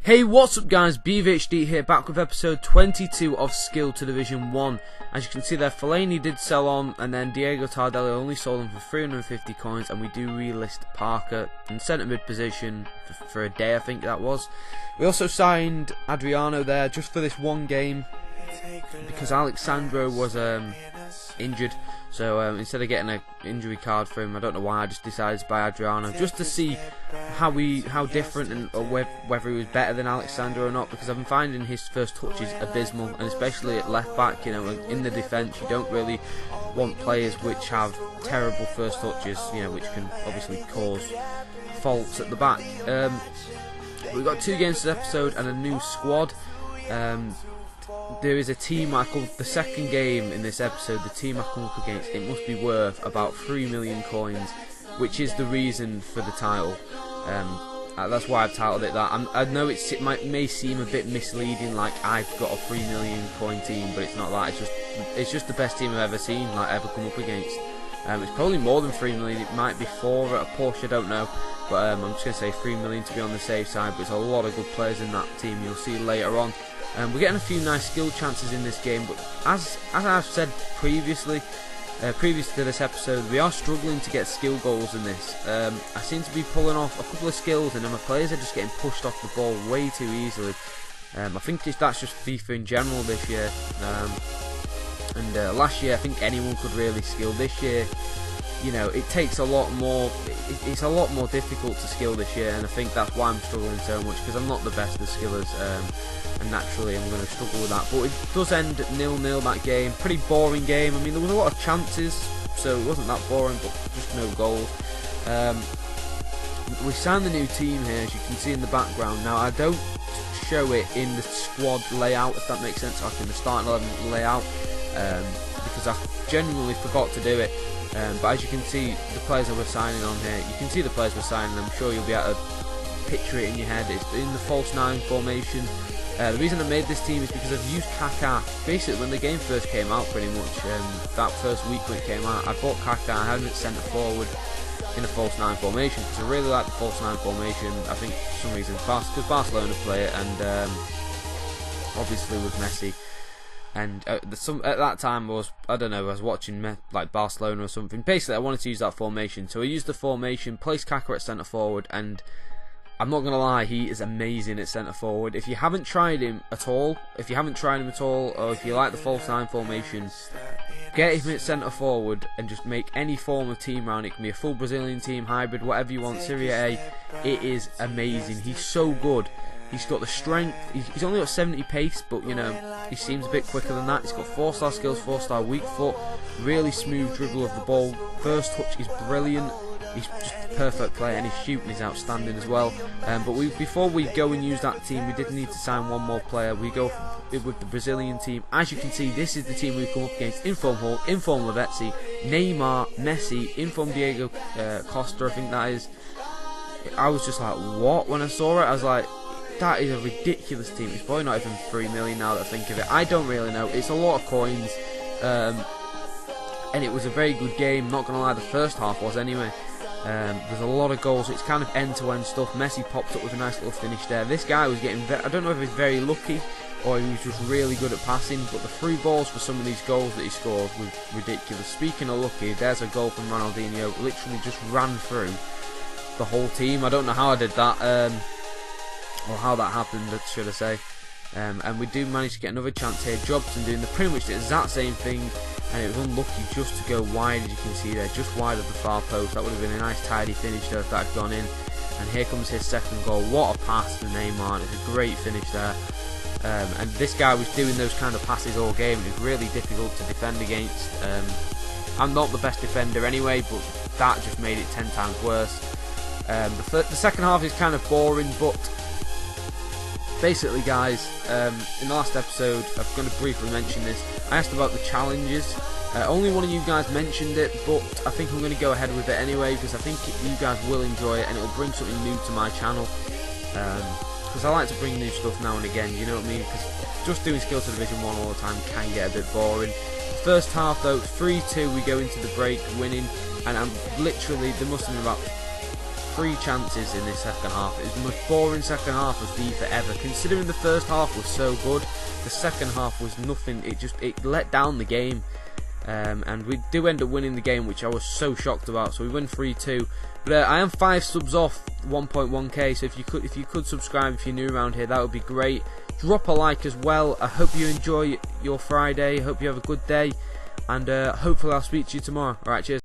Hey, what's up guys, BVHD here, back with episode 22 of Skill to Division 1. As you can see there, Fellaini did sell on, and then Diego Tardelli only sold him for 350 coins, and we do relist Parker in centre mid position for a day, I think that was. We also signed Adriano there just for this one game, because Alexandro was injured. So instead of getting an injury card for him, I don't know why, I just decided to buy Adriano just to see how different or whether he was better than Alexandro or not, because I've been finding his first touches abysmal, and especially at left back, you know, in the defence you don't really want players which have terrible first touches, you know, which can obviously cause faults at the back. We've got 2 games this episode and a new squad. There is a team I call the second game in this episode. The team I come up against, it must be worth about 3 million coins, which is the reason for the title. That's why I've titled it that. I know it may seem a bit misleading, like I've got a 3 million coin team, but it's not that. It's just the best team I've ever seen, like ever come up against. It's probably more than 3 million. It might be 4 at a push, I don't know. But I'm just going to say 3 million to be on the safe side. But there's a lot of good players in that team. You'll see later on. We're getting a few nice skill chances in this game, but as I've said previously, previous to this episode, we are struggling to get skill goals in this. I seem to be pulling off a couple of skills, and then my players are just getting pushed off the ball way too easily. I think that's just FIFA in general this year. Last year I think anyone could really skill. This year, you know, it takes a lot more. It's a lot more difficult to skill this year, and I think that's why I'm struggling so much, because I'm not the best of skillers, and naturally I'm going to struggle with that. But it does end 0-0 that game. Pretty boring game. I mean, there was a lot of chances, so it wasn't that boring, but just no goals. We signed the new team here, as you can see in the background. Now I don't show it in the squad layout, if that makes sense, like in the starting 11 layout, because I genuinely forgot to do it. But as you can see, the players that we're signing on here, you can see the players we're signing. I'm sure you'll be able to picture it in your head. It's in the false 9 formation. The reason I made this team is because I've used Kaká. Basically, when the game first came out, pretty much that first week when it came out, I bought Kaká. I had him centre forward in a false 9 formation because I really like the false 9 formation. I think for some reason because Barcelona play it, and obviously with Messi. And at that time I was watching like Barcelona or something. Basically, I wanted to use that formation, so I used the formation, placed Kaká at centre forward, and I'm not gonna lie, he is amazing at centre forward. If you haven't tried him at all, or if you like the false 9 formation, get him at centre forward and just make any form of team round. It can be a full Brazilian team, hybrid, whatever you want, Serie A. It is amazing. He's so good. He's got the strength. He's only got 70 pace, but you know, he seems a bit quicker than that. He's got 4-star skills, 4-star weak foot, really smooth dribble of the ball. First touch is brilliant. He's just a perfect player, and his shooting is outstanding as well. But before we go and use that team, we did need to sign one more player. We go with the Brazilian team. As you can see, this is the team we've come up against. Inform Hulk, Inform Lavezzi, Neymar, Messi, Inform Diego Costa, I think that is. I was just like, what? When I saw it, I was like, that is a ridiculous team. It's probably not even 3 million now that I think of it. I don't really know. It's a lot of coins. And it was a very good game. Not going to lie, the first half was anyway. There's a lot of goals. It's kind of end-to-end stuff. Messi popped up with a nice little finish there. This guy was getting, I don't know if he's very lucky or he was just really good at passing, but the through balls for some of these goals that he scored was ridiculous. Speaking of lucky, there's a goal from Ronaldinho. Literally just ran through the whole team. I don't know how I did that. Or how that happened, should I say. And we do manage to get another chance here. Jobson doing pretty much the exact same thing, and it was unlucky just to go wide, as you can see there, just wide of the far post. That would have been a nice tidy finish there if that had gone in. And here comes his second goal. What a pass to Neymar. It's a great finish there. And this guy was doing those kind of passes all game. It was really difficult to defend against. I'm not the best defender anyway, but that just made it 10 times worse. The second half is kind of boring, but basically, guys, in the last episode, I'm going to briefly mention this. I asked about the challenges. Only one of you guys mentioned it, but I think I'm going to go ahead with it anyway, because I think you guys will enjoy it, and it'll bring something new to my channel. Because I like to bring new stuff now and again, you know what I mean? Because just doing Skill to Division 1 all the time can get a bit boring. The first half, though, 3-2, we go into the break winning, and I'm literally, there must have been about 3 chances in this second half. It was the most boring second half of FIFA ever. Considering the first half was so good, the second half was nothing. It let down the game. And we do end up winning the game, which I was so shocked about. So we win 3-2. But I am 5 subs off 1.1k. So if you could subscribe if you're new around here, that would be great. Drop a like as well. I hope you enjoy your Friday. Hope you have a good day, and hopefully I'll speak to you tomorrow. Alright, cheers.